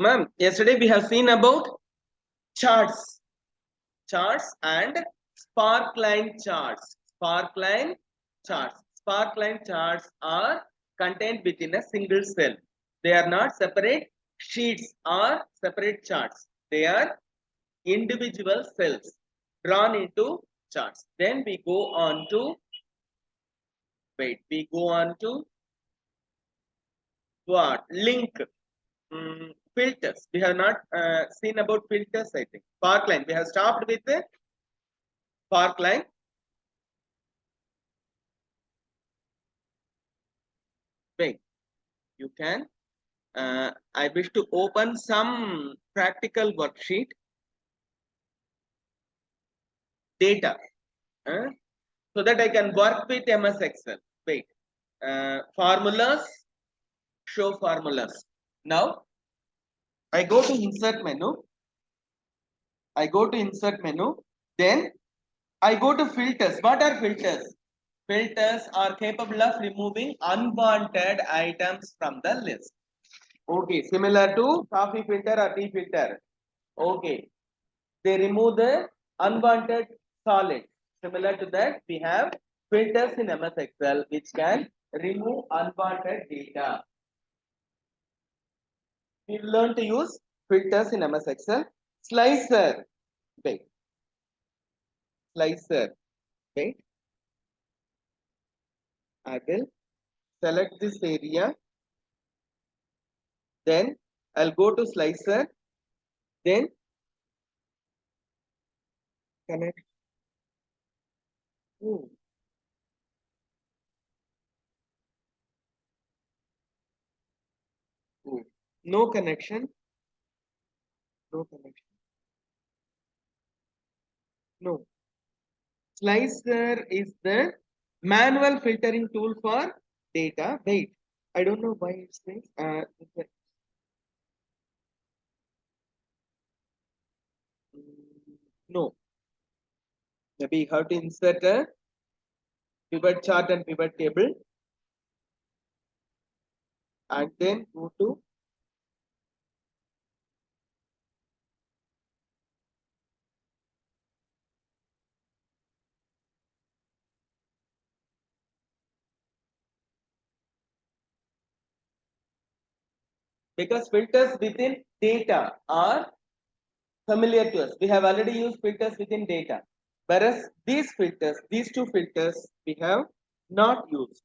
Ma'am, yesterday we have seen about charts and sparkline charts. Sparkline charts are contained within a single cell. They are not separate sheets or separate charts. They are individual cells drawn into charts. Then we go on to what? Link. Filters. We have not seen about filters, I think. Sparkline. We have stopped with the sparkline. Wait. You can. I wish to open some practical worksheet. Data. So that I can work with MS Excel. Wait. Formulas. Show formulas. Now, I go to insert menu. Then I go to filters. What are filters? Filters are capable of removing unwanted items from the list. Okay, similar to coffee filter or tea filter. Okay, they remove the unwanted solids. Similar to that, we have filters in MS Excel which can remove unwanted data. We learn to use filters in MS Excel. Slicer. Wait. Slicer. Wait. I will select this area. Then I'll go to slicer. Then connect. Oh. Oh. No connection. No connection. No. Slicer is the manual filtering tool for data. Wait, I don't know why it's this. No. Maybe you have to insert a pivot chart and pivot table. And then go to because filters within data are familiar to us. We have already used filters within data. Whereas these filters, these two filters, we have not used.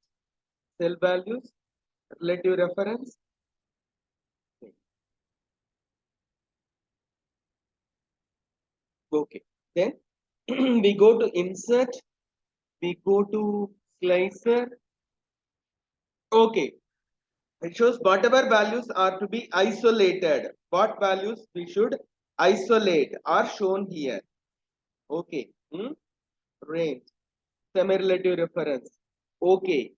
Cell values, relative reference. Okay. Then we go to insert. We go to slicer. Okay. It shows whatever values are to be isolated. What values we should isolate are shown here. Okay. Range. Semi-relative reference. Okay.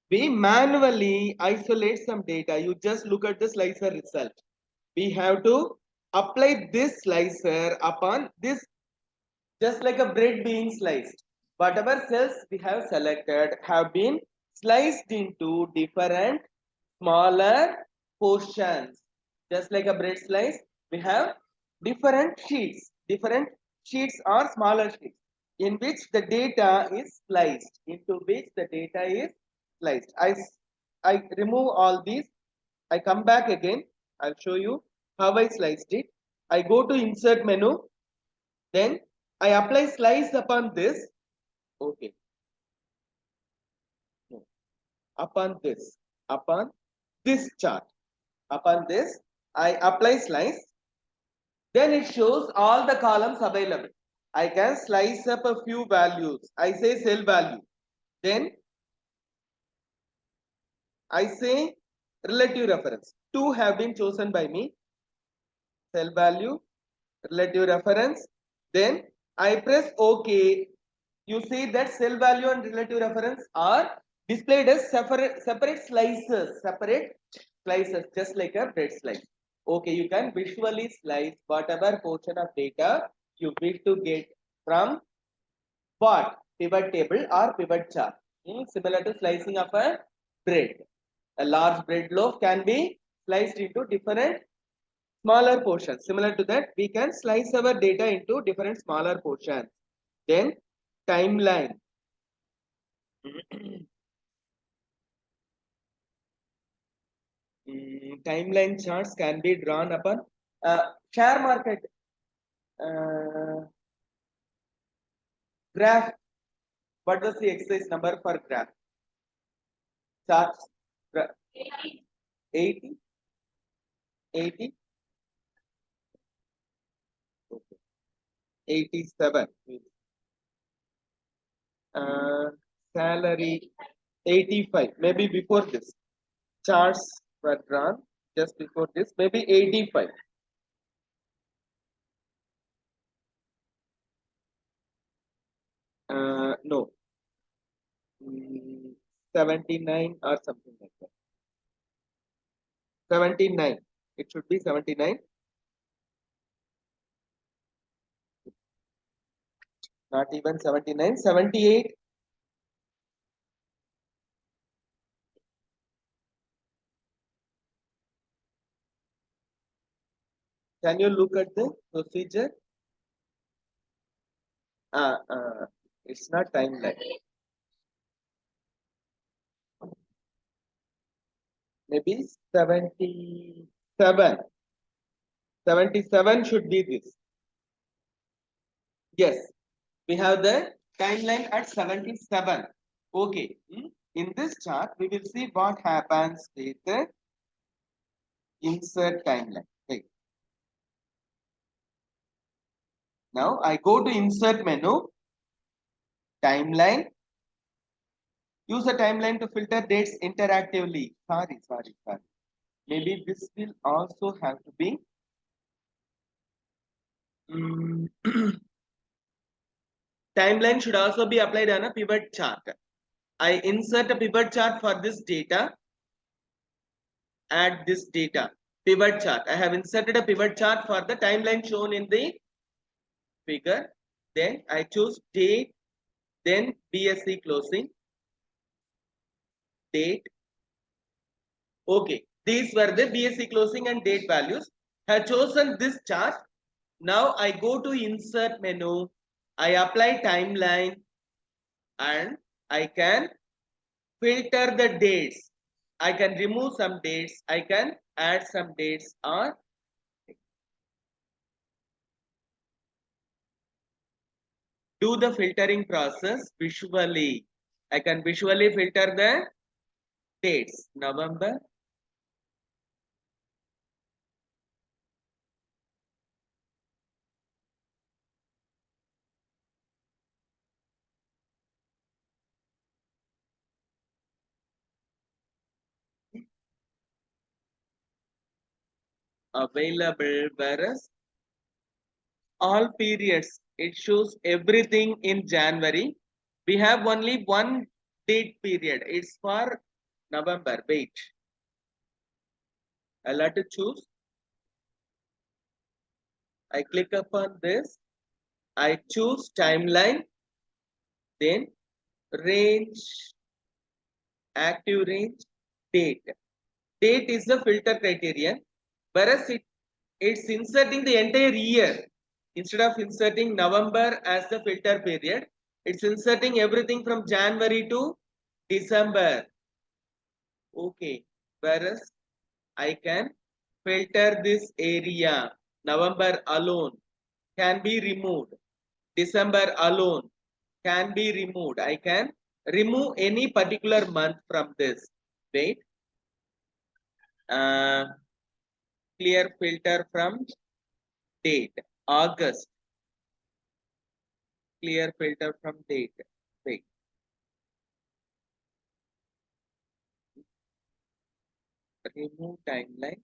We manually isolate some data. You just look at the slicer result. We have to apply this slicer upon this, just like a bread being sliced. Whatever cells we have selected have been sliced into different smaller portions. Just like a bread slice, we have different sheets. Different sheets or smaller sheets in which the data is sliced. I remove all these. I come back again. I'll show you how I sliced it. I go to insert menu. Then I apply slice upon this. Okay. No. Upon this chart. Upon this, I apply slice. Then it shows all the columns available. I can slice up a few values. I say cell value. Then I say relative reference. Two have been chosen by me. Cell value, relative reference. Then I press OK. You see that cell value and relative reference are displayed as separate slices. Just like a bread slice. Okay, you can visually slice whatever portion of data you wish to get from what? Pivot table or pivot chart. Similar to slicing of a bread. A large bread loaf can be sliced into different smaller portions. Similar to that, we can slice our data into different smaller portions. Then timeline. Timeline charts can be drawn upon share market graph. What was the exercise number for graph? Charts. 80, 80, 87. Salary 85. Maybe before this. Charts were drawn just before this. Maybe 85. No. 79 or something like that. 79. It should be 79. Not even 79. 78. Can you look at the procedure? It's not timeline. Maybe 77. 77 should be this. Yes, we have the timeline at 77. Okay. In this chart, we will see what happens with the insert timeline. Okay. Now I go to insert menu, timeline. Use a timeline to filter dates interactively. Sorry. Maybe this will also have to be timeline should also be applied on a pivot chart. I insert a pivot chart for this data. Add this data. Pivot chart. I have inserted a pivot chart for the timeline shown in the figure. Then I choose date. Then BSC closing. Date. Okay. These were the BSC closing and date values. I have chosen this chart. Now I go to insert menu. I apply timeline and I can filter the dates. I can remove some dates. I can add some dates or do the filtering process visually. I can visually filter the dates. November. Available, whereas all periods, it shows everything in January. We have only one date period. It's for November. Wait. I'll have to choose. I click upon this. I choose timeline. Then range, active range, date. Date is the filter criterion, whereas it's inserting the entire year. Instead of inserting November as the filter period, it's inserting everything from January to December. Okay, whereas I can filter this area. November alone can be removed. December alone can be removed. I can remove any particular month from this. Wait. Clear filter from date. August. Clear filter from date. Wait. Remove timeline.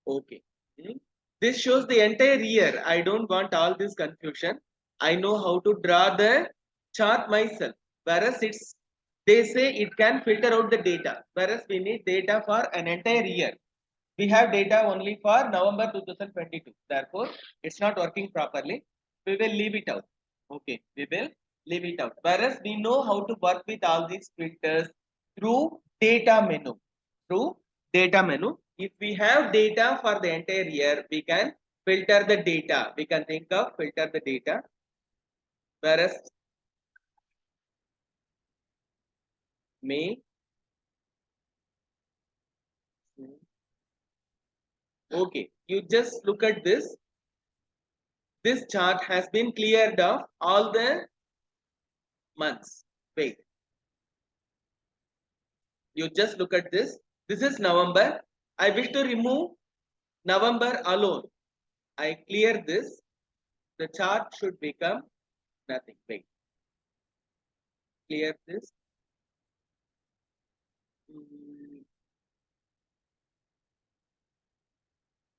Okay. This shows the entire year. I don't want all this confusion. I know how to draw the chart myself. Whereas they say it can filter out the data. Whereas we need data for an entire year. We have data only for November 2022. Therefore, it's not working properly. We will leave it out. Okay, we will leave it out. Whereas we know how to work with all these filters through data menu. Through data menu. If we have data for the entire year, we can filter the data. We can think of filter the data. Whereas May, okay, you just look at this. This chart has been cleared of all the months. Wait, you just look at this. This is November. I wish to remove November alone. I clear this. The chart should become nothing. Wait, clear this.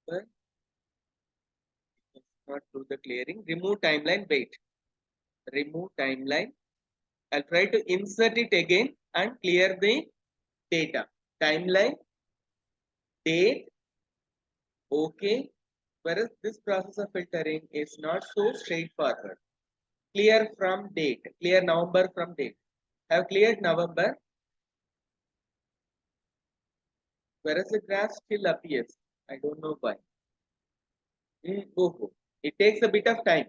But not do the clearing. Remove timeline. Wait, remove timeline. I'll try to insert it again and clear the data. Timeline, date, okay. Whereas this process of filtering is not so straightforward. Clear from date, clear November from date. I have cleared November, whereas the graph still appears. I don't know why. Oh, it takes a bit of time.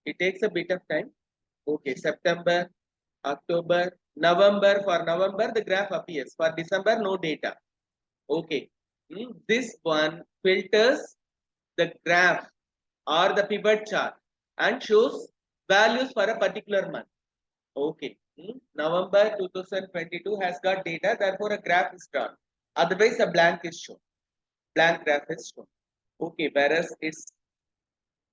It takes a bit of time. Okay, September, October, November. For November, the graph appears. For December, no data. Okay, this one filters the graph or the pivot chart and shows values for a particular month. Okay, November 2022 has got data, therefore a graph is drawn. Otherwise, a blank is shown. Blank graph is shown. Okay, whereas it's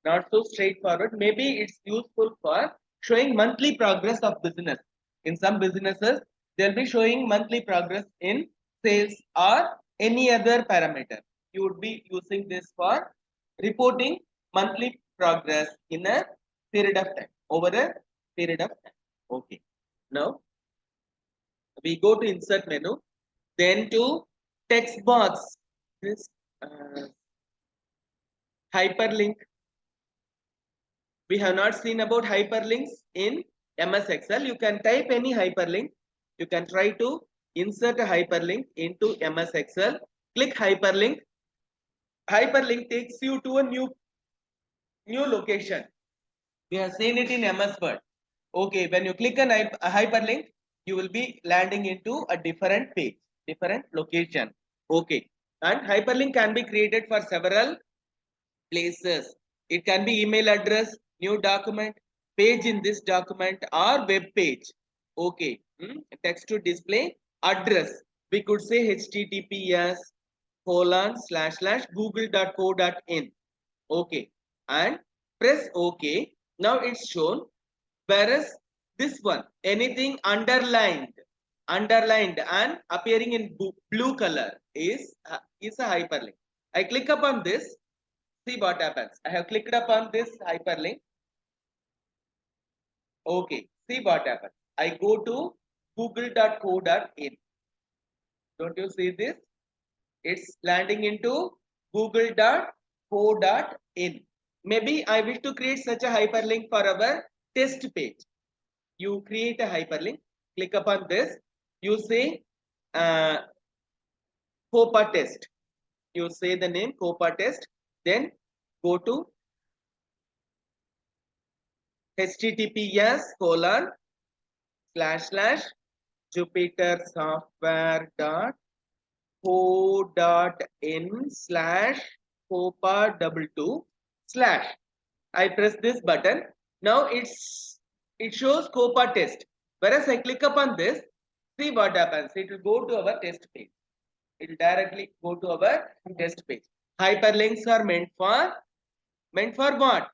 not so straightforward. Maybe it's useful for showing monthly progress of business. In some businesses, they'll be showing monthly progress in sales or any other parameter. You would be using this for reporting monthly progress in a period of time, over a period of time. Okay. Now, we go to insert menu, then to text box. This hyperlink. We have not seen about hyperlinks in MS Excel. You can type any hyperlink. You can try to insert a hyperlink into MS Excel. Click hyperlink. Hyperlink takes you to a new location. We have seen it in MS Word. Okay, when you click a hyperlink, you will be landing into a different page, different location. Okay, and hyperlink can be created for several places. It can be email address, new document, page in this document, or web page. Okay, text to display, address. We could say https ://google.co.in. Okay, and press OK. Now it's shown. Whereas this one, anything underlined and appearing in blue color is a hyperlink. I click upon this. See what happens. I have clicked upon this hyperlink. Okay, see what happens. I go to google.co.in. Don't you see this? It's landing into google.co.in. Maybe I wish to create such a hyperlink for our test page. You create a hyperlink, click upon this. You say COPA test. You say the name COPA test. Then go to https://jupytersoftware.co.in/COPA22/. I press this button. Now it shows COPA test. Whereas I click upon this, see what happens. It will go to our test page. It will directly go to our test page. Hyperlinks are meant for what?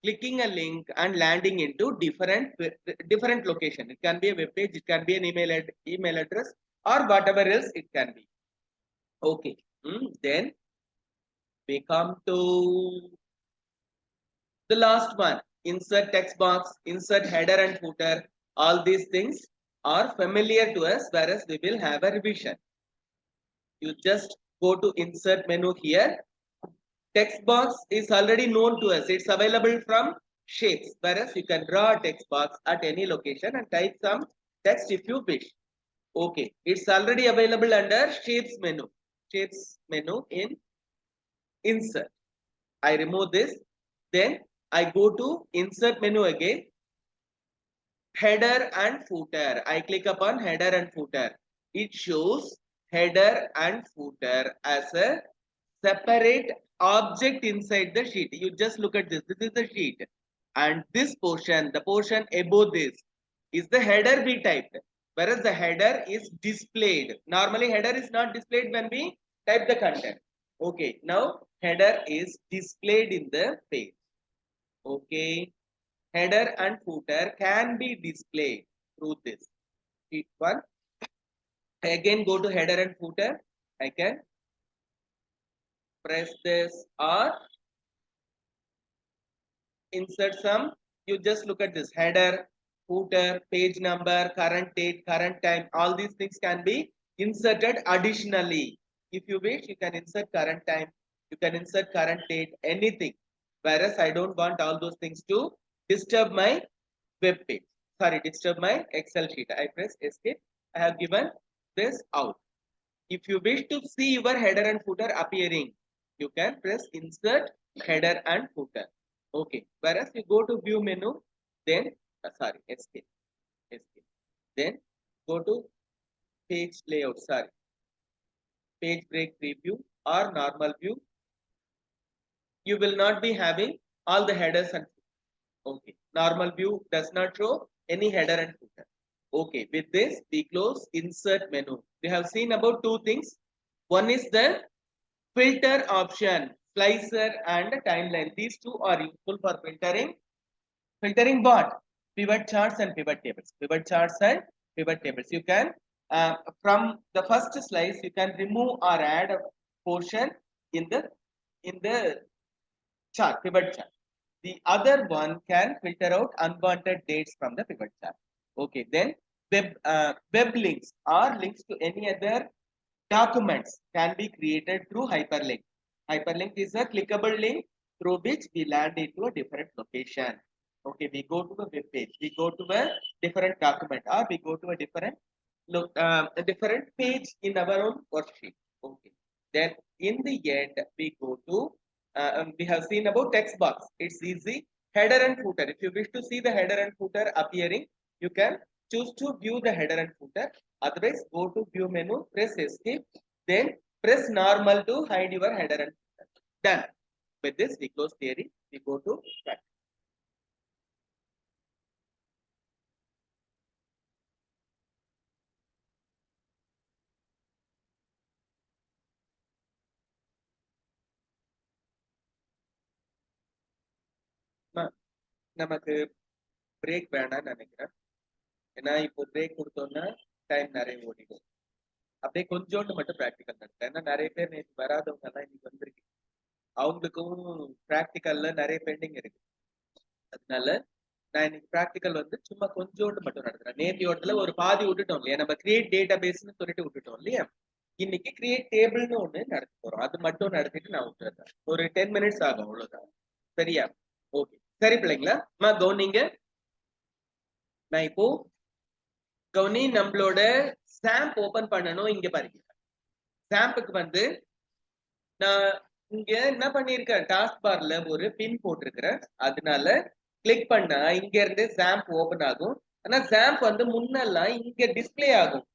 Clicking a link and landing into different location. It can be a web page, it can be an email address, or whatever else it can be. Okay. Then we come to the last one. Insert text box, insert header and footer. All these things are familiar to us, whereas we will have a revision. You just go to insert menu here. Text box is already known to us. It's available from shapes, whereas you can draw a text box at any location and type some text if you wish. Okay, it's already available under shapes menu. Shapes menu in insert. I remove this. Then I go to insert menu again. Header and footer. I click upon header and footer. It shows header and footer as a separate object inside the sheet. You just look at this. This is the sheet. And this portion, the portion above this, is the header we typed. Whereas the header is displayed. Normally, header is not displayed when we type the content. Okay, now header is displayed in the page. Okay, header and footer can be displayed through this. Sheet 1. I again go to header and footer. I can press this or insert some. You just look at this header, footer, page number, current date, current time. All these things can be inserted additionally. If you wish, you can insert current time, you can insert current date, anything. Whereas I don't want all those things to disturb my web page. Sorry, disturb my Excel sheet. I press escape. I have given this out. If you wish to see your header and footer appearing, you can press insert header and footer. Okay. Whereas you go to view menu, then sorry, escape. Escape. Then go to page layout. Sorry. Page break preview or normal view. You will not be having all the headers and okay. Normal view does not show any header and footer. Okay, with this we close insert menu. We have seen about two things. One is the filter option, slicer and timeline. These two are useful for filtering. Filtering what? Pivot charts and pivot tables. Pivot charts and pivot tables. You can from the first slice you can remove or add a portion in the chart, pivot chart. The other one can filter out unwanted dates from the pivot chart. Okay, then web links or links to any other documents can be created through hyperlink. Hyperlink is a clickable link through which we land into a different location. Okay, we go to a web page, we go to a different document, or we go to a different a different page in our own worksheet. Okay, then in the end we go to we have seen about text box. It's easy. Header and footer. If you wish to see the header and footer appearing, you can choose to view the header and footer. Otherwise, go to view menu, press escape, then press normal to hide your header and footer. Done. With this, we close theory. We go to practice. நமக்கு break வேணாம்னு நினைக்கிறேன். ஏன்னா இப்போ break கொடுத்தோம்னா time நிறைய ஓடிடும். அப்படியே கொஞ்சோண்டு மட்டும் ப்ராக்டிக்கல் நடத்தேன். ஏன்னா நிறைய பேர் நேற்று வராதவங்க எல்லாம் இன்னைக்கு வந்திருக்கு. அவங்களுக்கும் ப்ராக்டிக்கல்ல நிறைய பெண்டிங் இருக்கு. அதனால நான் இன்னைக்கு ப்ராக்டிக்கல் வந்து சும்மா கொஞ்சோண்டு மட்டும் நடத்துறேன். நேத்தியோடத்துல ஒரு பாதி விட்டுட்டோம் இல்லையா? நம்ம கிரியேட் டேட்டா பேஸ்ன்னு சொல்லிட்டு விட்டுட்டோம் இல்லையா? இன்னைக்கு கிரியேட் டேபிள்னு ஒண்ணு நடத்த போறோம். அது மட்டும் நடத்திட்டு நான் விட்டுறேன். ஒரு 10 மினிட்ஸ் ஆகும், அவ்வளவுதான். சரியா? ஓகே, சரி பிள்ளைங்களா, கவனிங்க. நான் இப்போ கவனி நம்மளோட ஸ்டாம்ப் ஓபன் பண்ணணும். இங்க பாருங்க, ஸ்டாம்புக்கு வந்து நான் இங்க என்ன பண்ணிருக்கேன், டாஸ்க் பார்ல ஒரு பின் போட்டிருக்கிறேன். அதனால கிளிக் பண்ணா இங்க இருந்து சாம்ப் ஓபன் ஆகும். ஆனா சாம்ப் வந்து முன்னெல்லாம் இங்க டிஸ்பிளே ஆகும்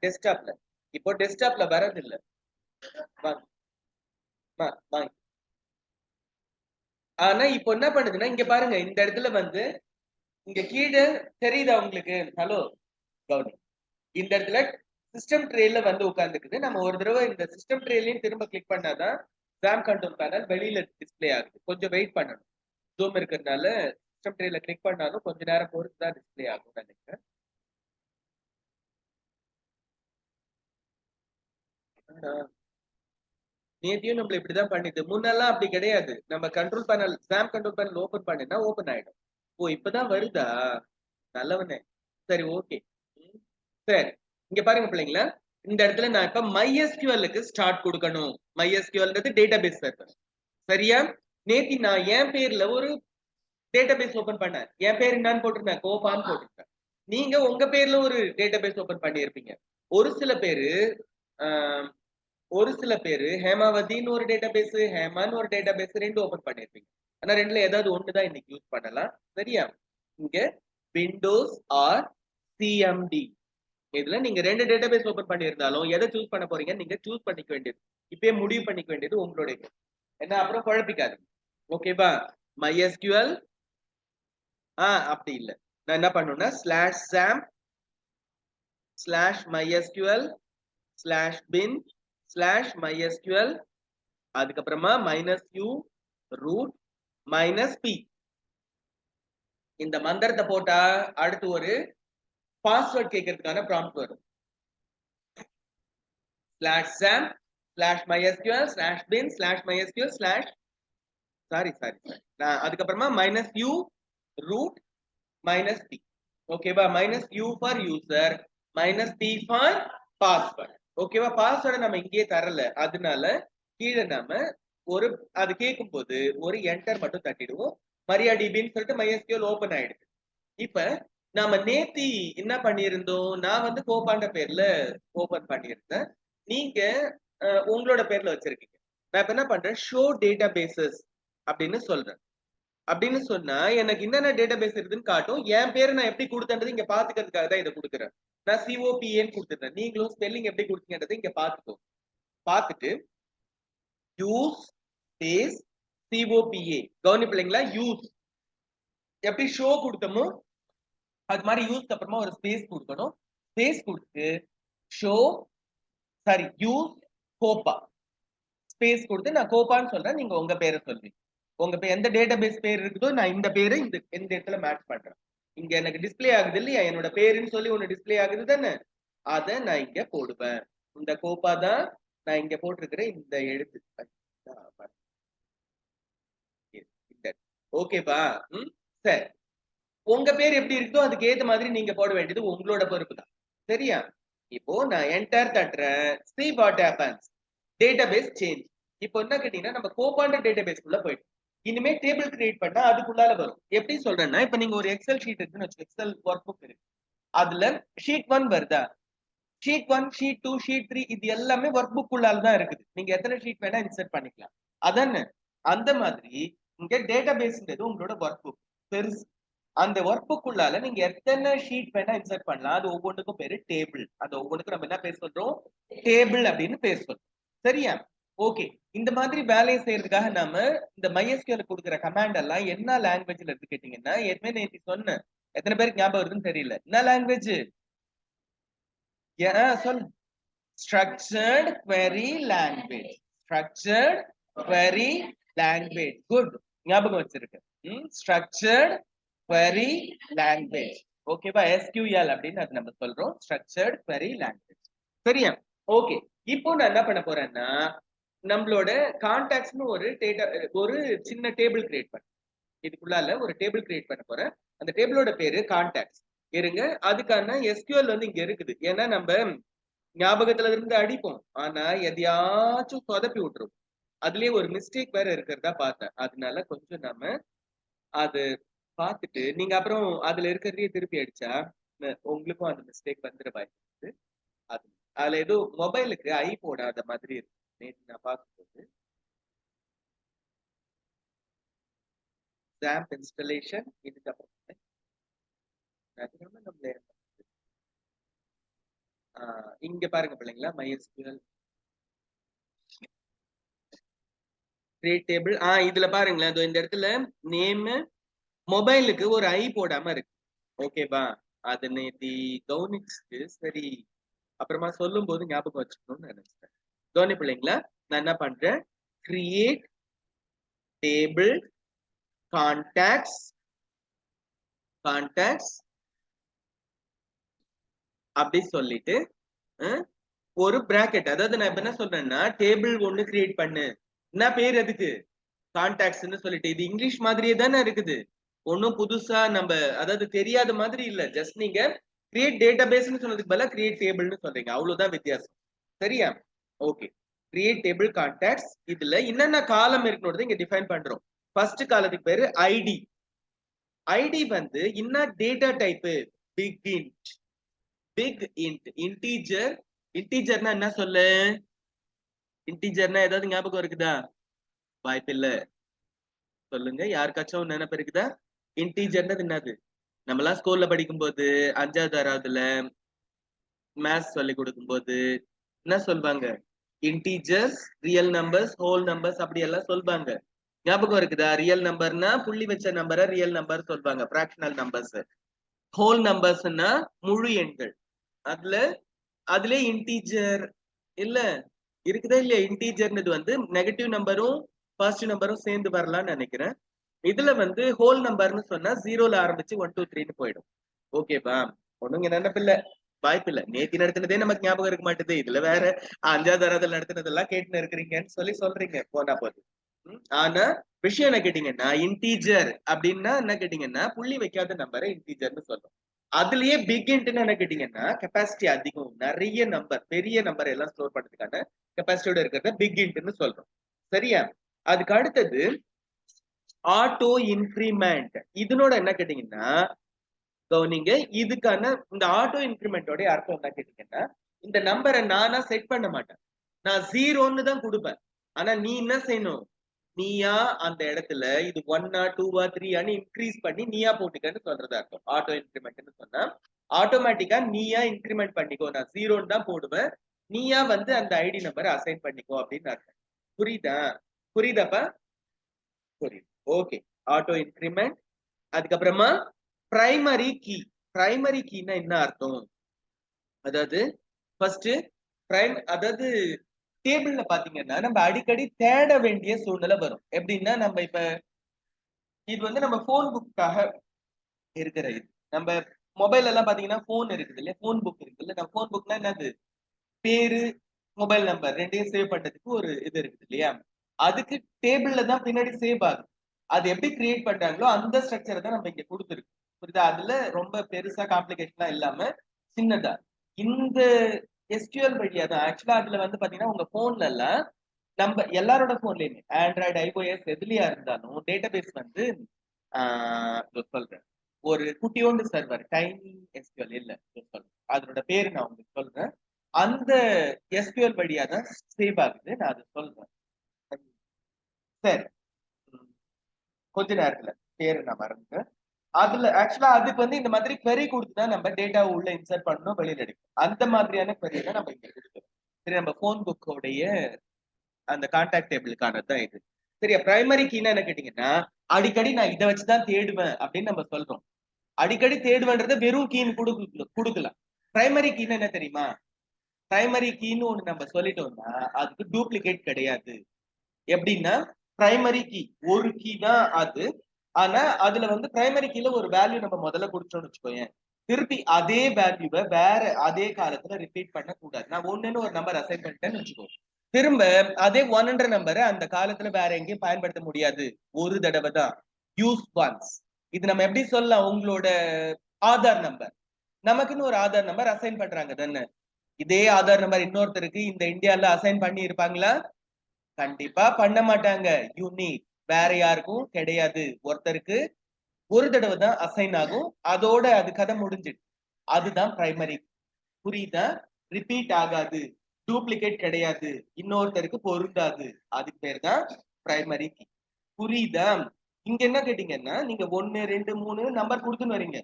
டெஸ்க்டாப்ல. இப்போ டெஸ்க்டாப்ல வரது இல்ல. ஆனா இப்போ என்ன பண்ணுதுன்னா, இங்க பாருங்க, இந்த இடத்துல வந்து இங்க கீழே தெரியுதா உங்களுக்கு? ஹலோ கௌரி, இந்த இடத்துல சிஸ்டம் ட்ரேல வந்து உட்கார்ந்துக்குது. நம்ம ஒரு தடவை இந்த சிஸ்டம் ட்ரேலையும் திரும்ப கிளிக் பண்ணாதான் சாம் கண்ட்ரோல் பேனல் வெளியில டிஸ்பிளே ஆகுது. கொஞ்சம் வெயிட் பண்ணணும். ஜூம் இருக்கிறதுனால சிஸ்டம் ட்ரேல கிளிக் பண்ணாலும் கொஞ்ச நேரம் பொறுத்து தான் டிஸ்பிளே ஆகும் நினைக்கிறேன். நேத்தியும் நம்மள இப்படிதான் பண்ணிது. முன்னெல்லாம் அப்படி கிடையாது. நம்ம கண்ட்ரோல் பேனல், சாம் கண்ட்ரோல் பேனல் ஓபன் பண்ணினா ஓபன் ஆயிடும். ஓ, இப்பதான் வருதா? நல்லவனே. சரி, ஓகே. சரி, இங்க பாருங்க பிள்ளைங்களா, இந்த இடத்துல நான் இப்ப MySQLக்கு ஸ்டார்ட் கொடுக்கணும். MySQLன்றது டேட்டாபேஸ் சர்வர். சரியா? நேத்தி நான் என் பேர்ல ஒரு டேட்டாபேஸ் ஓபன் பண்ணேன். என் பேர் என்னன்னு போட்டிருந்தேன், கோபான்னு போட்டிருந்தேன். நீங்க உங்க பேர்ல ஒரு டேட்டாபேஸ் ஓபன் பண்ணியிருப்பீங்க. ஒரு சில பேரு ஒரு சில பேரு ஹேமாவதின்னு ஒரு டேட்டாபேஸ், ஹேமான்னு ஒரு டேட்டாபேஸ் ரெண்டு ஓபன் பண்ணிருப்பீங்க. ஆனா ரெண்டுல ஏதாவது ஒண்ணுதான் இன்னைக்கு யூஸ் பண்ணலாம். சரியா? இங்க விண்டோஸ் ஆர் சிஎம்டி இதுல நீங்க ரெண்டு டேட்டாபேஸ் ஓபன் பண்ணியிருந்தாலும் எதை சூஸ் பண்ண போறீங்க நீங்க சூஸ் பண்ணிக்க வேண்டியது, இப்பயே முடிவு பண்ணிக்க வேண்டியது உங்களுடைய. என்ன அப்புறம் குழப்பிக்காது. ஓகேவா? MySQL அப்படி இல்ல, நான் என்ன பண்ணுவேன்னா /SAM/MySQL/bin/MySQL அதுக்கப்புறமா -u root -p இந்த மந்திரத்தை போட்டா அடுத்து ஒரு பாஸ்வேர்ட் கேட்கறதுக்கான ப்ராம்ப்ட் வரும். /SAM/MySQL/bin/MySQL/ சாரி அதுக்கப்புறமா -u root -p. ஓகேவா? -u for user, -p for password. ஓகேவா? பாஸ்வேர்டை நம்ம இங்கேயே தரல, அதனால கீழே நாம ஒரு அது கேட்கும் போது ஒரு என்டர் மட்டும் தட்டிடுவோம். MariaDBன்னு சொல்லிட்டு MySQL ஓபன் ஆயிடுது. இப்ப நாம நேத்தி என்ன பண்ணியிருந்தோம், நான் வந்து கோபான்ற பேர்ல ஓபன் பண்ணியிருந்தேன், நீங்க உங்களோட பேர்ல வச்சிருக்கீங்க. நான் இப்ப என்ன பண்றேன், ஷோ டேட்டா பேசஸ் அப்படின்னு சொல்றேன். அப்படின்னு சொன்னா எனக்கு என்னென்ன டேட்டாபேஸ் இருக்குன்னு காட்டும். என் பேரை நான் எப்படி கொடுத்தேன்றது இங்க பாத்துக்கிறதுக்காக தான் இதை கொடுக்குறேன். நான் COPAன்னு கொடுத்துட்டேன், நீங்களும் ஸ்பெல்லிங் எப்படி கொடுத்தீங்கன்றது இங்க பாத்துக்கோ. பார்த்துட்டு யூஸ் ஸ்பேஸ் COPA கவனிப்பில்லைங்களா? யூஸ் எப்படி ஷோ கொடுத்தோமோ அது மாதிரி யூஸ்க்கு அப்புறமா ஒரு ஸ்பேஸ் கொடுக்கணும். ஸ்பேஸ் கொடுத்து ஷோ யூஸ் கோப்பா ஸ்பேஸ் கொடுத்து நான் கோப்பான்னு சொல்றேன், நீங்க உங்க பேரை சொல்வீங்க. உங்க பேர் எந்த டேட்டாபேஸ் பேர் இருக்குதோ நான் இந்த பேரை இந்த இடத்துல மேட்ச் பண்றேன். இங்க எனக்கு டிஸ்பிளே ஆகுது இல்லையா, என்னோட பேருன்னு சொல்லி ஒண்ணு டிஸ்பிளே ஆகுது தானே, அதை நான் இங்க போடுவேன். இந்த கோப்பா தான் நான் இங்க போட்டிருக்கிறேன் இந்த எழுத்து. ஓகேப்பா? சரி, உங்க பேர் எப்படி இருக்கோ அதுக்கு ஏத்த மாதிரி நீங்க போட வேண்டியது உங்களோட பொறுப்பு தான். சரியா? இப்போ நான் என்டர் தட்டுறேன். see what happens, database change. இப்போ என்ன கேட்டீங்கன்னா நம்ம கோபாண்ட டேட்டாபேஸ் குள்ள போயிட்டோம். இனிமே டேபிள் கிரியேட் பண்ணா அதுக்குள்ளால வரும். எப்படி சொல்றேன்னா, இப்ப நீங்க ஒரு எக்ஸல் ஷீட் இருக்குன்னு வச்சுக்கோங்க, எக்ஸல் ஒர்க் புக் இருக்கு, அதுல ஷீட் 1 வருதா, ஷீட் 1 ஷீட் 2 ஷீட் 3 இது எல்லாமே ஒர்க் புக் உள்ளால தான் இருக்குது. நீங்க எத்தனை ஷீட் வேணா இன்சர்ட் பண்ணிக்கலாம். அதானே? அந்த மாதிரி இங்க டேட்டாபேஸ்ன்றது உங்களோட ஒர்க் புக் பெருசு. அந்த ஒர்க் புக் உள்ளால நீங்க எத்தனை ஷீட் வேணா இன்சர்ட் பண்ணலாம். அது ஒவ்வொன்றுக்கும் பேரு டேபிள். அந்த ஒவ்வொன்றுக்கும் நம்ம என்ன பேர் சொல்றோம், டேபிள் அப்படின்னு பேர் சொல்றோம். சரியா? ஓகே, இந்த மாதிரி வேலையை செய்யறதுக்காக நாம இந்த MySQL கொடுக்குற கமாண்ட் எல்லாம் என்ன லாங்குவேஜ்ல இருக்கு கேட்டீங்கன்னா, ஏற்கனவே நேற்று சொன்னேன், எத்தனை பேருக்கு ஞாபகம் வருதுன்னு தெரியல. என்ன லாங்குவேஜ்? சொல். Structured query language. Structured query language. Good, ஞாபகம் வச்சிருக்கு. Structured query language. ஓகேவா? SQL அப்படின்னு அது நம்ம சொல்றோம், ஸ்ட்ரக்சர்ட் query language. சரியா? ஓகே, இப்போ நான் என்ன பண்ண போறேன்னா நம்மளோட கான்டாக்ட்ஸ்னு ஒரு சின்ன டேபிள் கிரியேட் பண்ண, இதுக்குள்ளால ஒரு டேபிள் கிரியேட் பண்ண போறேன். அந்த டேபிளோட பேரு கான்டாக்ட்ஸ். இருங்க, அதுக்கான SQL வந்து இங்க இருக்குது. ஏன்னா நம்ம ஞாபகத்துல இருந்து அடிப்போம், ஆனா எதையாச்சும் சொதப்பி விட்டுரும். அதுலயே ஒரு மிஸ்டேக் வேற இருக்கிறதா பார்த்தேன், அதனால கொஞ்சம் நாம அது பார்த்துட்டு நீங்க அப்புறம் அதுல இருக்கிறதையே திருப்பி அடிச்சா உங்களுக்கும் அந்த மிஸ்டேக் வந்துட வாய்ப்பு. அது அதுல ஏதோ மொபைலுக்கு ஐ போடாத மாதிரி இருக்கு. நேற்று நான் பார்க்கும்போது XAMPP இன்ஸ்டாலேஷன் இதுக்கப்புறம் இங்க பாருங்க பிள்ளைங்களா, MySQL கிரியேட் டேபிள். இதுல பாருங்களேன், இந்த இடத்துல நேம் மொபைலுக்கு ஒரு ஐ போடாம இருக்கு. ஓகேவா? அது நேத்தி கவனிச்சு சரி அப்புறமா சொல்லும் போது ஞாபகம் வச்சுக்கணும்னு நினைச்சேன். கவனி பிள்ளைங்களா, நான் என்ன பண்றேன், கிரியேட் டேபிள் கான்டாக்ட்ஸ் அப்படி சொல்லிட்டு ஒரு பிராக்கெட், அதாவது நான் இப்ப என்ன சொல்றேன்னா டேபிள் ஒண்ணு கிரியேட் பண்ணு, என்ன பேர் அதுக்கு, கான்டாக்ட்ஸ்னு சொல்லிட்டு. இது இங்கிலீஷ் மாதிரியே தானே இருக்குது, ஒன்னும் புதுசா நம்ம அதாவது தெரியாத மாதிரி இல்ல. ஜஸ்ட் நீங்க கிரியேட் டேட்டாபேஸ்னு சொன்னதுக்கு பதிலா கிரியேட் டேபிள்னு சொல்றீங்க, அவ்வளவுதான் வித்தியாசம். சரியா? Okay, create table contacts. இதுல என்னென்ன காலம் இருக்குன்னு இங்க டிஃபைன் பண்றோம். ஃபர்ஸ்ட் காலத்துக்கு பேரு ஐடி. ஐடி வந்து என்ன data type, big int. Big int integer. இன்டீஜர்னா என்ன சொல்லு? இன்டீஜர்னா ஏதாவது ஞாபகம் இருக்குதா? வாய்ப்பில்லை. சொல்லுங்க, யாருக்காச்சும் நினைப்பு இருக்குதா? இன்டீஜர்ன்றது என்னது? நம்மளாம் ஸ்கூல்ல படிக்கும் போது 5வது 6வதுல மேத்ஸ் சொல்லி கொடுக்கும் போது என்ன சொல்வாங்க? Integers, real numbers, whole numbers அப்படி எல்லாம் சொல்வாங்க. ஞாபகம் இருக்குதா? ரியல் நம்பர்னா புள்ளி வச்ச நம்பரை ரியல் நம்பர் சொல்வாங்க, பிராக்ஷனல் நம்பர்ஸ். ஹோல் நம்பர்ஸ்னா முழு எண்கள். அதுல இன்டீஜர் இல்ல இருக்குதா இல்லையா? இன்டீஜர்ன்றது வந்து நெகட்டிவ் நம்பரும் பாசிட்டிவ் நம்பரும் சேர்ந்து வரலாம்னு நினைக்கிறேன். இதுல வந்து ஹோல் நம்பர்னு சொன்னா 0ல ஆரம்பிச்சு 1 2 3ன்னு போயிடும். ஓகேவா? ஒண்ணுங்க நினைப்பில்ல, வாய்ப்பில்ல. நேத்தி நடத்தினதே நமக்கு ஞாபகம் இருக்க மாட்டேது, இதுல வேற 5வது 6வதுல நடத்தினதெல்லாம் கேட்டுன்னு இருக்கிறீங்கன்னு சொல்றீங்க. போனா போது. ஆனா விஷயம் என்ன கேட்டீங்கன்னா, இன்டீஜர் அப்படின்னா என்ன கேட்டீங்கன்னா, புள்ளி வைக்காத நம்பரை இன்டீஜர்னு சொல்றோம். அதுலயே பிக் இன்ட்னு என்ன கேட்டீங்கன்னா, கெப்பாசிட்டி அதிகம், நிறைய நம்பர், பெரிய நம்பர் எல்லாம் ஸ்டோர் பண்றதுக்கான கெப்பாசிட்டியோட இருக்கிறத பிக் இன்ட்னு சொல்றோம். சரியா? அதுக்கு அடுத்தது ஆட்டோ இன்கிரிமெண்ட். இதனோட என்ன கேட்டீங்கன்னா, நீங்க இதுக்கான இந்த ஆட்டோ இன்கிரிமெண்டோட அர்த்தம் என்ன கேட்டீங்கன்னா, இந்த நம்பரை நானா செட் பண்ண மாட்டேன், நான் 0ன்னு தான் கொடுப்பேன். ஆனா நீ என்ன செய்யணும்? நீயா அந்த இடத்துல இது 1 2 3 இன்க்ரீஸ் பண்ணி நீயா போட்டுக்கன்னு சொல்றது அர்த்தம். ஆட்டோ இன்கிரிமெண்ட்னு சொன்னா ஆட்டோமேட்டிக்கா நீயா இன்கிரிமெண்ட் பண்ணிக்கோ. நான் 0ன்னு தான் போடுவேன், நீயா வந்து அந்த ஐடி நம்பரை அசைன் பண்ணிக்கோ அப்படின்னு அர்த்தம். புரியுதா? புரியுதாப்பா? புரியுது. ஓகே. Auto increment. அதுக்கப்புறமா பிரைமரி கீ. பிரைமரி கீனா என்ன அர்த்தம்? அதாவது ஃபர்ஸ்ட் அதாவது டேபிள்ல பாத்தீங்கன்னா நம்ம அடிக்கடி தேட வேண்டிய சூழ்நிலை வரும். எப்படின்னா, நம்ம இப்ப இது வந்து நம்ம போன் புக்காக இருக்கிற இது. நம்ம மொபைல் எல்லாம் பாத்தீங்கன்னா போன் இருக்குது இல்லையா, போன் புக் இருக்குது இல்ல. நம்ம போன் புக்னா என்னது? பேரு, மொபைல் நம்பர் ரெண்டையும் சேவ் பண்றதுக்கு ஒரு இது இருக்குது இல்லையா? அதுக்கு டேபிள்ல தான் பின்னாடி சேவ் ஆகும். அது எப்படி கிரியேட் பண்றாங்களோ அந்த ஸ்ட்ரக்சரை தான் நம்ம இங்க கொடுத்துருக்கு. புரியுதா? அதுல ரொம்ப பெருசா காம்ப்ளிகேஷனா இல்லாம சின்னதா இந்த எஸ்கியூஎல் வழியா தான். ஆக்சுவலா அதுல வந்து பாத்தீங்கன்னா உங்க போன்ல எல்லாம் நம்ம எல்லாரோட போன்லயுமே ஆண்ட்ராய்டு ஐஓஎஸ் எதுலயா இருந்தாலும் டேட்டாபேஸ் வந்து சொல்றேன், ஒரு குட்டியோண்டு சர்வர் டைனி எஸ்கியூஎல் இல்ல சொல்றேன், அதனோட பேரு நான் உங்களுக்கு சொல்றேன். அந்த எஸ்கியூஎல் வழியா தான் சேவ் ஆகுது. நான் அதை சொல்றேன். சரி, கொஞ்ச நேரத்துல பேரு நான் மறந்துட்டேன். அதுல ஆக்சுவலா அதுக்கு வந்து இந்த மாதிரி query கொடுத்துதான் நம்ம டேட்டாவை உள்ள இன்சர்ட் பண்ணணும், வெளியில எடுக்கணும். அந்த மாதிரியான query தான் நம்ம இங்க கொடுக்கிறோம். சரி, நம்ம போன் புக்கோடைய அந்த கான்டாக்ட் டேபிளுக்கானது தான் இது. சரியா? பிரைமரி கீனா என்ன கேட்டீங்கன்னா, அடிக்கடி நான் இதை வச்சுதான் தேடுவேன் அப்படின்னு நம்ம சொல்றோம். அடிக்கடி தேடுவேன்றத வெறும் கீன்னு கொடுக்கலாம். பிரைமரி கீன்னு என்ன தெரியுமா? பிரைமரி கீன்னு ஒண்ணு நம்ம சொல்லிட்டோம்னா அதுக்கு டூப்ளிகேட் கிடையாது. எப்படின்னா, பிரைமரி கீ ஒரு கீ தான் அது. ஆனா அதுல வந்து பிரைமரி கீல ஒரு வேல்யூ நம்ம முதல்ல கொடுத்தோம்னு வச்சுக்கோயேன், திருப்பி அதே வேல்யூவை வேற அதே காலத்துல ரிப்பீட் பண்ண கூடாது. நான் ஒண்ணுன்னு ஒரு நம்பர் அசைன் பண்ணிட்டேன்னு வச்சுக்கோ, திரும்ப அதே 1ன்ற நம்பரை அந்த காலத்துல வேற எங்கேயும் பயன்படுத்த முடியாது. ஒரு தடவை தான், யூஸ் ஒன்ஸ். இது நம்ம எப்படி சொல்லலாம்? உங்களோட ஆதார் நம்பர், நமக்குன்னு ஒரு ஆதார் நம்பர் அசைன் பண்றாங்க தானே, இதே ஆதார் நம்பர் இன்னொருத்தருக்கு இந்த இந்தியால அசைன் பண்ணி இருப்பாங்களா? கண்டிப்பா பண்ண மாட்டாங்க. யூனிக், வேற யாருக்கும் கிடையாது. ஒருத்தருக்கு ஒரு தடவை தான் அசைன் ஆகும், அதோட அது கதை முடிஞ்சிடும். அதுதான் பிரைமரி. புரியுதா? ரிப்பீட் ஆகாது, டூப்ளிகேட் கிடையாது, இன்னொருத்தருக்கு பொருந்தாது. அதுக்கு பேர் தான் பிரைமரி கீ. புரியுதா? இங்க என்ன கேட்டீங்கன்னா, நீங்க 1 2 3 நம்பர் கொடுத்துன்னு வரீங்க,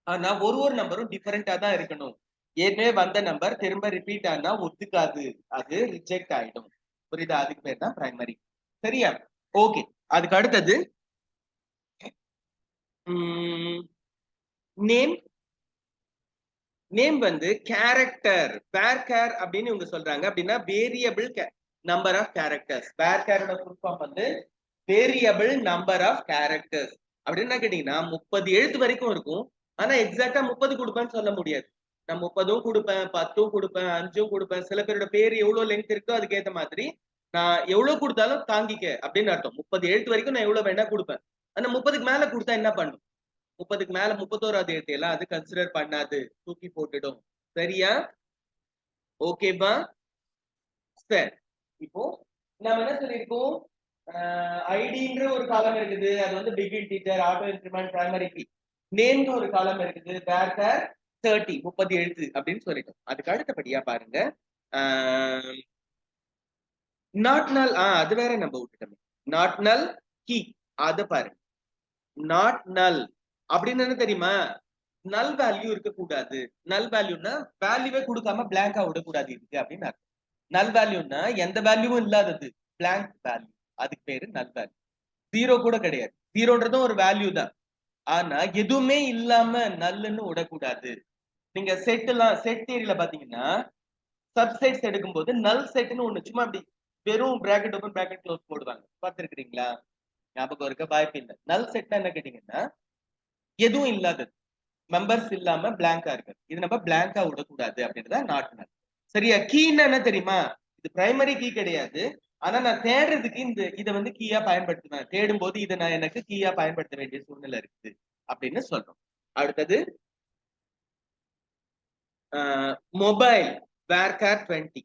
ஆனா ஒரு நம்பரும் டிஃபரெண்டா தான் இருக்கணும். ஏற்கனவே வந்த நம்பர் திரும்ப ரிப்பீட் ஆனா ஒத்துக்காது, அது ரிஜெக்ட் ஆயிடும். புரியுதா? அதுக்கு பேர் தான் பிரைமரி. சரியா? ஓகே. அதுக்கு அடுத்தது நேம். நேம் வந்து கேரக்டர், வேர்கேர் அப்படின்னு இவங்க சொல்றாங்க. அப்படின்னா வேரியபிள் நம்பர் ஆஃப் கேரக்டர்ஸ். வேர்கேரோட ஃபுல் ஃபார்ம் வந்து வேரியபிள் நம்பர் ஆஃப் கேரக்டர்ஸ். அப்படின்னு கேட்டீங்கன்னா 30 எழுத்து வரைக்கும் இருக்கும். ஆனா எக்ஸாக்டா 30 கொடுப்பேன்னு சொல்ல முடியாது. நான் 30ம் கொடுப்பேன், 10ம் கொடுப்பேன், 5ம் கொடுப்பேன். சில பேரோட பேர் எவ்வளவு லெங்க் இருக்கோ அதுக்கு ஏத்த மாதிரி நான் எவ்வளவு கொடுத்தாலும் தாங்கிக்க அப்படின்னு அர்த்தம். 30 எழுத்து வரைக்கும் நான் எவ்வளவு வேணா கொடுப்பேன். ஆனா 30க்கு மேல கொடுத்தா என்ன பண்ணும்? 30க்கு மேல 31வது எழுத்து எல்லாம் அது கன்சிடர் பண்ணாது, தூக்கி போட்டுடும். சரியா? ஓகேவா? சரி, இப்போ நம்ம என்ன சொல்லியிருக்கோம்? ஐடின்ற ஒரு காலம் இருக்குது, அது வந்து big integer, auto increment, primary key. நேம்னு ஒரு காலம் இருக்குது, வேர்கேர், 30 30 எழுத்து அப்படின்னு சொல்லிட்டோம். அதுக்கு அடுத்தபடியா பாருங்க நாட் நல் அது வேற நம்ம விட்டுட்டோம். நாட் நல் கீ அத பாருங்க. நாட் நல் அப்படின்னு என்ன தெரியுமா? நல் வேல்யூ இருக்கக்கூடாது. நல் வேல்யூனா வேல்யூவே கொடுக்காம பிளாங்கா விடக்கூடாது இருக்கு அப்படின்னு அர்த்தம். நல் வேல்யூனா எந்த வேல்யூவும் இல்லாதது பிளாங்க் வேல்யூ, அதுக்கு பேரு நல் வேல்யூ. ஜீரோ கூட கிடையாது. ஜீரோன்றதும் ஒரு வேல்யூ தான். ஆனா எதுவுமே இல்லாம நல்லுன்னு விடக்கூடாது. நீங்க செட் எல்லாம் செட் தியரியில பாத்தீங்கன்னா சப்செட்ஸ் எடுக்கும்போது நல் செட்னு ஒண்ணு சும்மா அப்படி வெறும் பிராக்கெட் ஓபன் பிராக்கெட் க்ளோஸ் போடுவாங்க. பாத்துருக்கீங்களா? ஞாபகம் இருக்க வாய்ப்பு இல்லை. நல் செட்னா என்ன கேட்டீங்கன்னா எதுவும் இல்லாதது, மெம்பர்ஸ் இல்லாம பிளாங்கா இருக்கு. இது நம்ம பிளாங்கா விடக்கூடாது அப்படின்றத நாட் நல். சரியா? கீன்னா என்ன தெரியுமா? இது பிரைமரி கீ கிடையாது. ஆனா நான் தேடுறதுக்கு இதை வந்து கீயா பயன்படுத்துவேன். தேடும் போது இதை நான் எனக்கு கீயா பயன்படுத்த வேண்டிய சூழ்நிலை இருக்குது அப்படின்னு சொல்றோம். அடுத்தது மொபைல் வேர்கார் 20.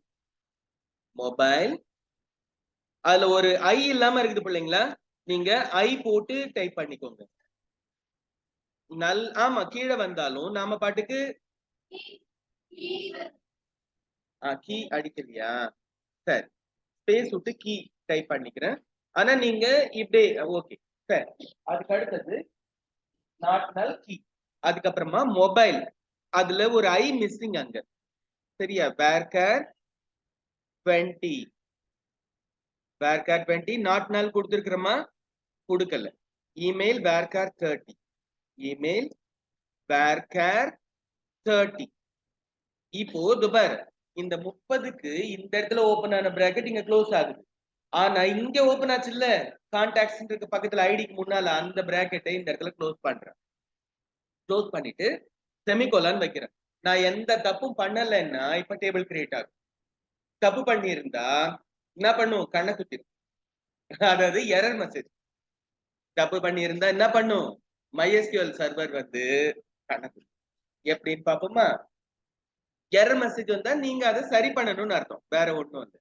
மொபைல் அதுல ஒரு ஐ இல்லாம இருக்குது பிள்ளைங்களா, நீங்க ஐ போட்டு டைப் பண்ணிக்கோங்க. ஆமா கீழே வந்தாலும் நாம பாட்டுக்கு கீ அடிக்கலையா? சரி, ஸ்பேஸ் விட்டு கீ டைப் பண்ணிக்கிறேன். ஆனா நீங்க இப்படி ஓகே சரி. அதுக்கு அடுத்தது நாட் நல் கீ. அதுக்கப்புறமா மொபைல் அதுல ஒரு ஐ மிஸ்ஸிங் அங்க. சரியா? வேர்கார் 20 வேர்கார் 20 நாட் நல் கொடுத்துருக்கிறோமா? கொடுக்கல. Email varchar 30 email varchar 30. இப்போ துபார் இந்த 30க்கு இந்த இடத்துல ஓபன் ஆன பிராக்கெட் இங்க க்ளோஸ் ஆகுது. ஆனா இங்க ஓபன் ஆச்சு இல்ல, கான்டாக்ட்ஸ் இருக்கு பக்கத்துல ஐடிக்கு முன்னால, அந்த பிராக்கெட்டை இந்த இடத்துல க்ளோஸ் பண்றேன். க்ளோஸ் பண்ணிட்டு செமிகோலன் வைக்கிறேன். நான் எந்த தப்பும் பண்ணலைன்னா இப்ப டேபிள் கிரியேட் ஆகும். தப்பு பண்ணி இருந்தா என்ன பண்ணும்? கண்ணை குத்திடும். அதாவது எரர் மெசேஜ். தப்பு பண்ணி இருந்தா என்ன பண்ணும்? MySQL சர்வர் வந்து கண்ணை குத்திடும். எப்படின்னு பாப்போமா? எரர் மெசேஜ் வந்தா நீங்க அதை சரி பண்ணணும்னு அர்த்தம், வேற ஒண்ணும் இல்லை.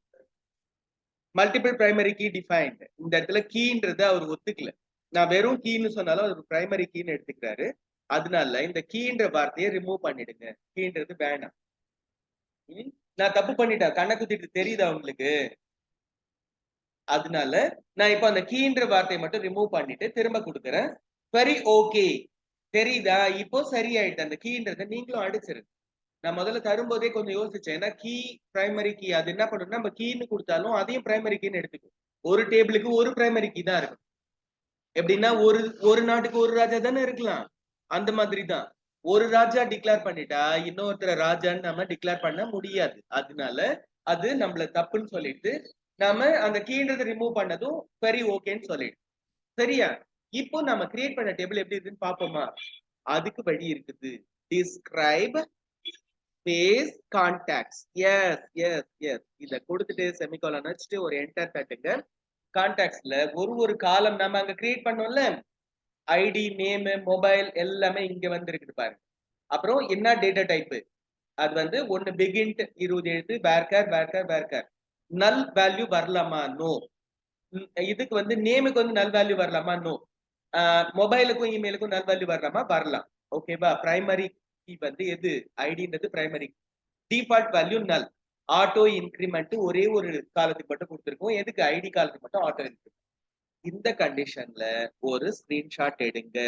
Multiple primary key defined. இந்த இடத்துல கீன்றது அவர் ஒத்துக்கல. நான் வெறும் கீன்னு சொன்னாலும் அவர் பிரைமரி கீன்னு எடுத்துக்கிறாரு. அதனால இந்த கீன்ற வார்த்தையை ரிமூவ் பண்ணிடுங்க. கீன்றது வேணாம். நான் தப்பு பண்ணிட்டேன், கண்ணை குத்திட்டு தெரியுதா உங்களுக்கு? அதனால நான் இப்ப அந்த கீன்ற வார்த்தையை மட்டும் ரிமூவ் பண்ணிட்டு திரும்ப கொடுக்குறேன். சரி ஓகே தெரியுதா? இப்போ சரியாயிட்டு. அந்த கீன்றதை நீங்களும் அடிச்சிருங்க. நான் முதல்ல தரும்போதே கொஞ்சம் யோசிச்சேன். ஏன்னா கீ பிரைமரி கீ அது என்ன பண்ணணும், நம்ம கீன்னு கொடுத்தாலும் அதையும் பிரைமரி கீன்னு எடுத்துக்கும். ஒரு டேபிளுக்கு ஒரு பிரைமரி கீ தான் இருக்கும். எப்படின்னா ஒரு நாட்டுக்கு ஒரு ராஜா தானே இருக்கலாம். அந்த மாதிரி தான் ஒரு ராஜா டிக்ளேர் பண்ணிட்டா இன்னொருத்தர் ராஜான்னு நம்ம டிக்ளேர் பண்ண முடியாது. அதனால அது நம்மள தப்புன்னு சொல்லிட்டு நாம அந்த கீன்றதை ரிமூவ் பண்ணதும் சரி ஓகேன்னு சொல்லிட்டு. சரியா? இப்போ நம்ம கிரியேட் பண்ண டேபிள் எப்படி இருக்குன்னு பாப்போமா? அதுக்கு வழி இருக்குது. Describe space contacts. Yes yes yes இத கொடுத்துட்டு செமிகோலன் வச்சுட்டு ஒரு என்டர் தட்டுங்க. கான்டாக்ட்ஸ்ல ஒரு காலம் நம்ம அங்க கிரியேட் பண்ணோம்ல, ஐடி நேம் மொபைல் எல்லாமே இங்க வந்து இருக்குது பாருங்க. அப்புறம் என்ன டேட்டா டைப்? அது வந்து ஒன்னு பிகின்ட் 20 எழுத்து வேர்கார் வேர்கார் வேர்கார். நல் வேல்யூ வரலாமா? நோ. இதுக்கு வந்து நேமுக்கு வந்து நல் வேல்யூ வரலாமா? நோ. மொபைலுக்கும் இமெயிலுக்கும் நல் வேல்யூ வரலாமா? வரலாம். ஓகேவா? பிரைமரி கீ வந்து எது? ஐடின்றது பிரைமரி. டிஃபால்ட் வேல்யூ நல். ஆட்டோ இன்கிரிமெண்ட் ஒரே ஒரு காலத்துக்கு மட்டும் கொடுத்துருக்கோம். எதுக்கு? ஐடி காலத்துக்கு மட்டும் ஆட்டோ இன்கிரிமெண்ட். இந்த கண்டிஷன்ல ஒரு ஸ்கிரீன்ஷாட் எடுங்க.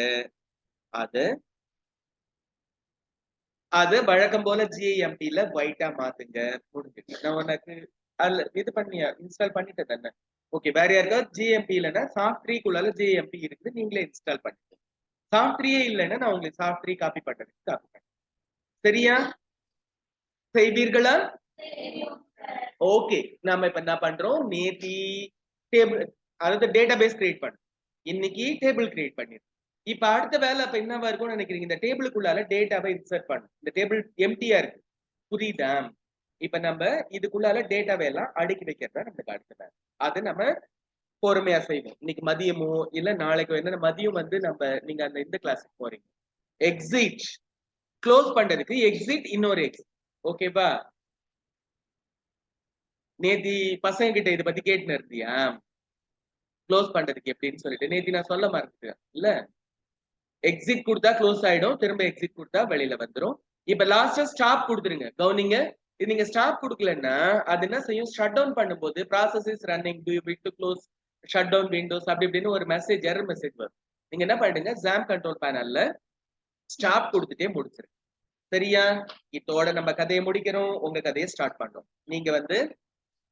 அது வழக்கம் போல ஜிஎம்டில ஒயிட்டா மாத்துங்க. முடிஞ்சிச்சு. நான் உனக்கு அதுல இது பண்ணியா இன்ஸ்டால் பண்ணிட்டேன் தானே? ஓகே. வேற யாருக்காவது ஜிஎம்பி இல்லைன்னா சாஃப்ட் 3 ஜிஎம்பி இருக்குது, நீங்களே இன்ஸ்டால் பண்ணிக்கோங்க. சாஃப்ட் 3 இல்லைன்னா நான் உங்களுக்கு சாஃப்ட் 3 காப்பி பண்றதுக்கு காப்பி பண்ணேன். சரியா? செய்வீர்களா? ஓகே. நாம இப்ப என்ன பண்றோம்? நேத்தி டேபிள் அதாவது டேட்டா பேஸ் கிரியேட் பண்ணோம். இன்னைக்கு டேபிள் கிரியேட் பண்ணிருக்கோம். இப்ப அடுத்த வேலை அப்ப என்னவா இருக்கும்னு நினைக்கிறீங்க? இந்த டேபிளுக்குள்ளால டேட்டாவை இன்சர்ட் பண்ணும். இந்த டேபிள் எம்டியா இருக்கு, புரியுதா? இப்ப நம்ம இதுக்குள்ளால டேட்டாவை எல்லாம் அடுக்கி வைக்கிறதா நமக்கு அடுத்த வேலை. அது நம்ம பொறுமையா செய்வோம். இன்னைக்கு மதியமோ இல்ல நாளைக்கு என்ன மதியம் வந்து நம்ம நீங்க அந்த இந்த கிளாஸுக்கு போறீங்க. எக்ஸிட் க்ளோஸ் பண்றதுக்கு எக்ஸிட் இன்னொரு எக்ஸிட். ஓகேவா? நேத்தி பசங்க கிட்ட இதை பத்தி கேட்டுன்னு இருந்தியா? க்ளோஸ் பண்றதுக்கு எப்படின்னு சொல்லிட்டு நேத்தி நான் சொல்ல மறந்துட்டேன் இல்ல. எக்ஸிட் கொடுத்தா க்ளோஸ் ஆயிடும், திரும்ப எக்ஸிட் கொடுத்தா வெளியில வந்துடும். இப்ப லாஸ்டா ஸ்டாப் கொடுத்துருங்க. கவனிங்க, இது நீங்க ஸ்டாப் கொடுக்கலன்னா அது என்ன செய்யும், ஷட் டவுன் பண்ணும்போது process is running, do you want to close shut down Windows அப்படி இப்படின்னு ஒரு மெசேஜ், எரர் மெசேஜ் வரும். நீங்க என்ன பண்ணிடுங்க, ஜாம் கண்ட்ரோல் பேனல்ல ஸ்டாப் கொடுத்துட்டே முடிச்சிருங்க. சரியா? இதோட நம்ம கதையை முடிக்கிறோம், உங்க கதையை ஸ்டார்ட் பண்றோம். நீங்க